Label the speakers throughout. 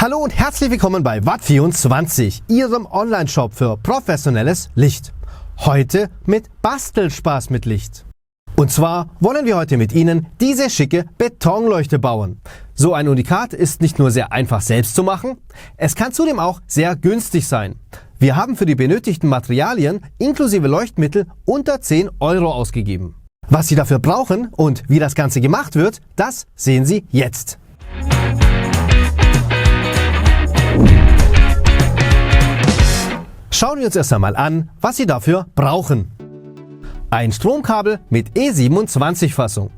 Speaker 1: Hallo und herzlich willkommen bei Watt24, Ihrem Online-Shop für professionelles Licht. Heute mit Bastelspaß mit Licht. Und zwar wollen wir heute mit Ihnen diese schicke Betonleuchte bauen. So ein Unikat ist nicht nur sehr einfach selbst zu machen, es kann zudem auch sehr günstig sein. Wir haben für die benötigten Materialien inklusive Leuchtmittel unter 10 Euro ausgegeben. Was Sie dafür brauchen und wie das Ganze gemacht wird, das sehen Sie jetzt. Schauen wir uns erst einmal an, was Sie dafür brauchen. Ein Stromkabel mit E27-Fassung.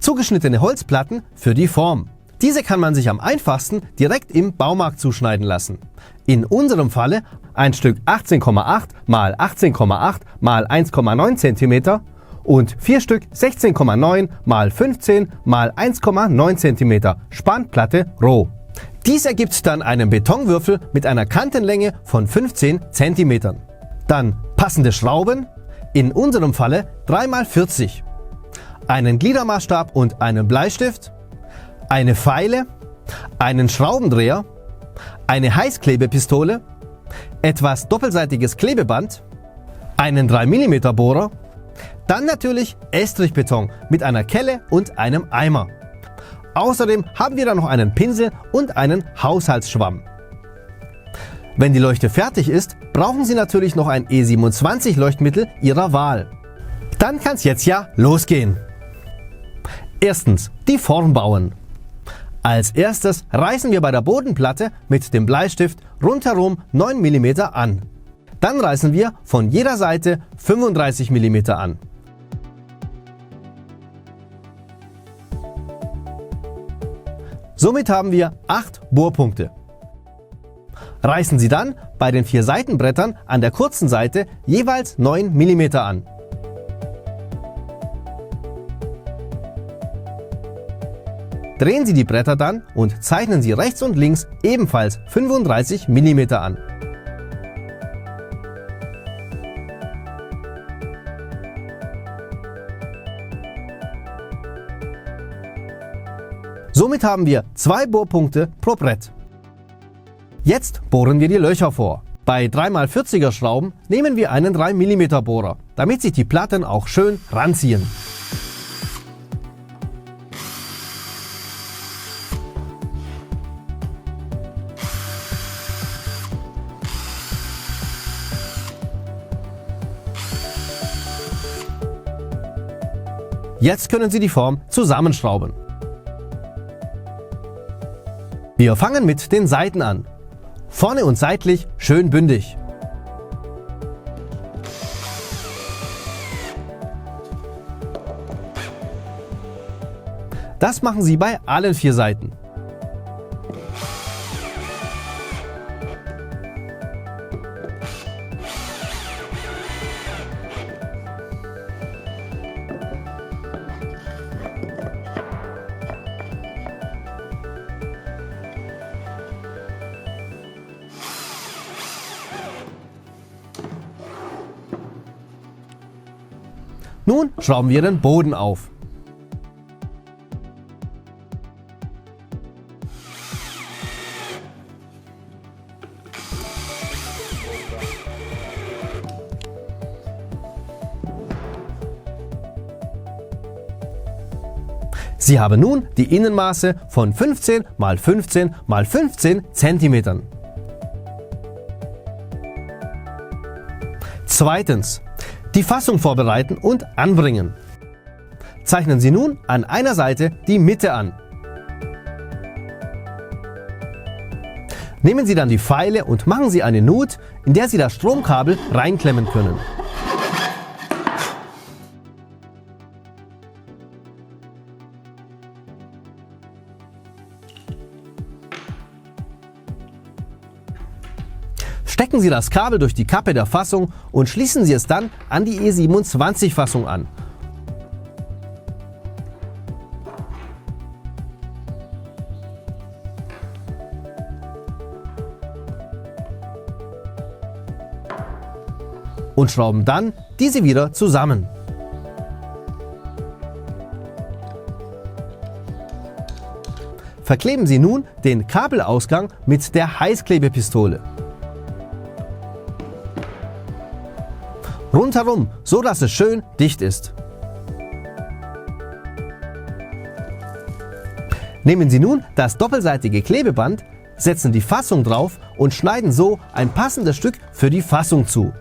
Speaker 1: Zugeschnittene Holzplatten für die Form. Diese kann man sich am einfachsten direkt im Baumarkt zuschneiden lassen. In unserem Falle ein Stück 18,8 x 18,8 x 1,9 cm und 4 Stück 16,9 x 15 x 1,9 cm Spanplatte roh. Dies ergibt dann einen Betonwürfel mit einer Kantenlänge von 15 cm. Dann passende Schrauben, in unserem Falle 3x40, einen Gliedermaßstab und einen Bleistift, eine Feile, einen Schraubendreher, eine Heißklebepistole, etwas doppelseitiges Klebeband, einen 3 mm Bohrer, dann natürlich Estrichbeton mit einer Kelle und einem Eimer. Außerdem haben wir dann noch einen Pinsel und einen Haushaltsschwamm. Wenn die Leuchte fertig ist, brauchen Sie natürlich noch ein E27 Leuchtmittel Ihrer Wahl. Dann kann es jetzt ja losgehen. Erstens, die Form bauen. Als erstes reißen wir bei der Bodenplatte mit dem Bleistift rundherum 9 mm an. Dann reißen wir von jeder Seite 35 mm an. Somit haben wir 8 Bohrpunkte. Reißen Sie dann bei den 4 Seitenbrettern an der kurzen Seite jeweils 9 mm an. Drehen Sie die Bretter dann und zeichnen Sie rechts und links ebenfalls 35 mm an. Somit haben wir 2 Bohrpunkte pro Brett. Jetzt bohren wir die Löcher vor. Bei 3x40er Schrauben nehmen wir einen 3 mm Bohrer, damit sich die Platten auch schön ranziehen. Jetzt können Sie die Form zusammenschrauben. Wir fangen mit den Seiten an. Vorne und seitlich schön bündig. Das machen Sie bei allen 4 Seiten. Nun schrauben wir den Boden auf. Sie haben nun die Innenmaße von 15 x 15 x 15 cm. Zweitens, die Fassung vorbereiten und anbringen. Zeichnen Sie nun an einer Seite die Mitte an. Nehmen Sie dann die Feile und machen Sie eine Nut, in der Sie das Stromkabel reinklemmen können. Stecken Sie das Kabel durch die Kappe der Fassung und schließen Sie es dann an die E27-Fassung an. Und schrauben dann diese wieder zusammen. verkleben Sie nun den Kabelausgang mit der Heißklebepistole. Rundherum, so dass es schön dicht ist. Nehmen Sie nun das doppelseitige Klebeband, setzen die Fassung drauf und schneiden so ein passendes Stück für die Fassung zu.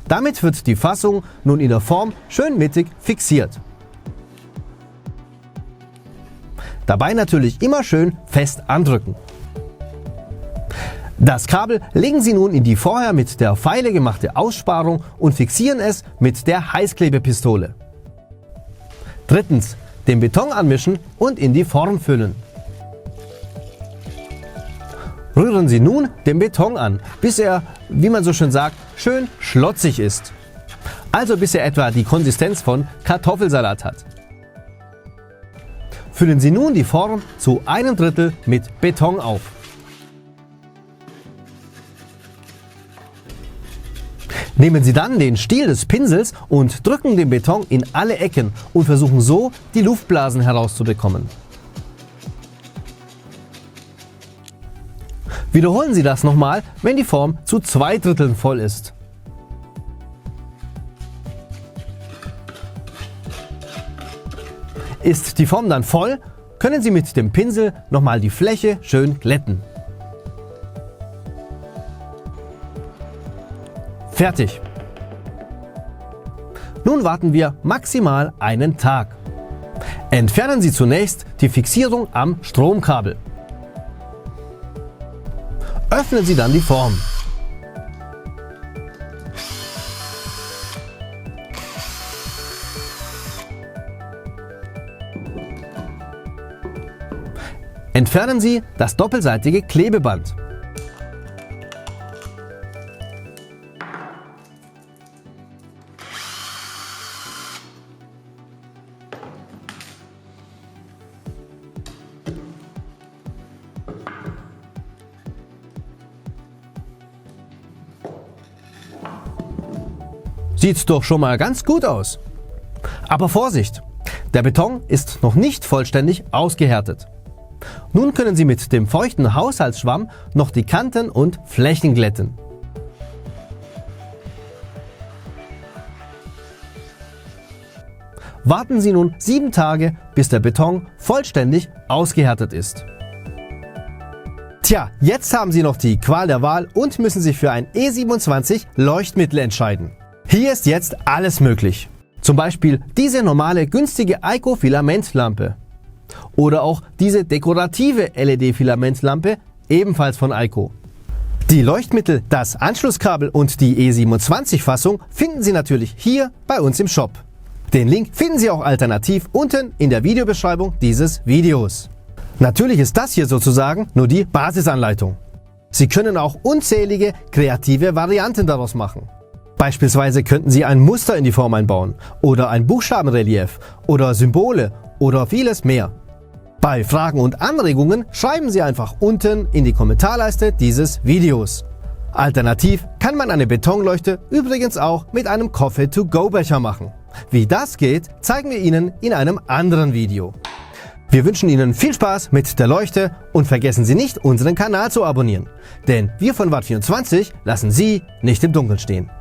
Speaker 1: Damit wird die Fassung nun in der Form schön mittig fixiert. Dabei natürlich immer schön fest andrücken. Das Kabel legen Sie nun in die vorher mit der Feile gemachte Aussparung und fixieren es mit der Heißklebepistole. Drittens, den Beton anmischen und in die Form füllen. Rühren Sie nun den Beton an, bis er, wie man so schön sagt, schön schlotzig ist. Also bis er etwa die Konsistenz von Kartoffelsalat hat. Füllen Sie nun die Form zu 1/3 mit Beton auf. Nehmen Sie dann den Stiel des Pinsels und drücken den Beton in alle Ecken und versuchen so, die Luftblasen herauszubekommen. Wiederholen Sie das nochmal, wenn die Form zu 2/3 voll ist. Ist die Form dann voll, können Sie mit dem Pinsel nochmal die Fläche schön glätten. Fertig! Nun warten wir maximal einen Tag. Entfernen Sie zunächst die Fixierung am Stromkabel. Öffnen Sie dann die Form. Entfernen Sie das doppelseitige Klebeband. Sieht doch schon mal ganz gut aus. Aber Vorsicht! Der Beton ist noch nicht vollständig ausgehärtet. Nun können Sie mit dem feuchten Haushaltsschwamm noch die Kanten und Flächen glätten. Warten Sie nun 7 Tage, bis der Beton vollständig ausgehärtet ist. Tja, jetzt haben Sie noch die Qual der Wahl und müssen sich für ein E27 Leuchtmittel entscheiden. Hier ist jetzt alles möglich. Zum Beispiel diese normale günstige Eiko-Filamentlampe. Oder auch diese dekorative LED-Filamentlampe, ebenfalls von Eiko. Die Leuchtmittel, das Anschlusskabel und die E27-Fassung finden Sie natürlich hier bei uns im Shop. Den Link finden Sie auch alternativ unten in der Videobeschreibung dieses Videos. Natürlich ist das hier sozusagen nur die Basisanleitung. Sie können auch unzählige kreative Varianten daraus machen. Beispielsweise könnten Sie ein Muster in die Form einbauen oder ein Buchstabenrelief oder Symbole oder vieles mehr. Bei Fragen und Anregungen schreiben Sie einfach unten in die Kommentarleiste dieses Videos. Alternativ kann man eine Betonleuchte übrigens auch mit einem Coffee-to-go-Becher machen. Wie das geht, zeigen wir Ihnen in einem anderen Video. Wir wünschen Ihnen viel Spaß mit der Leuchte und vergessen Sie nicht, unseren Kanal zu abonnieren. Denn wir von Watt24 lassen Sie nicht im Dunkeln stehen.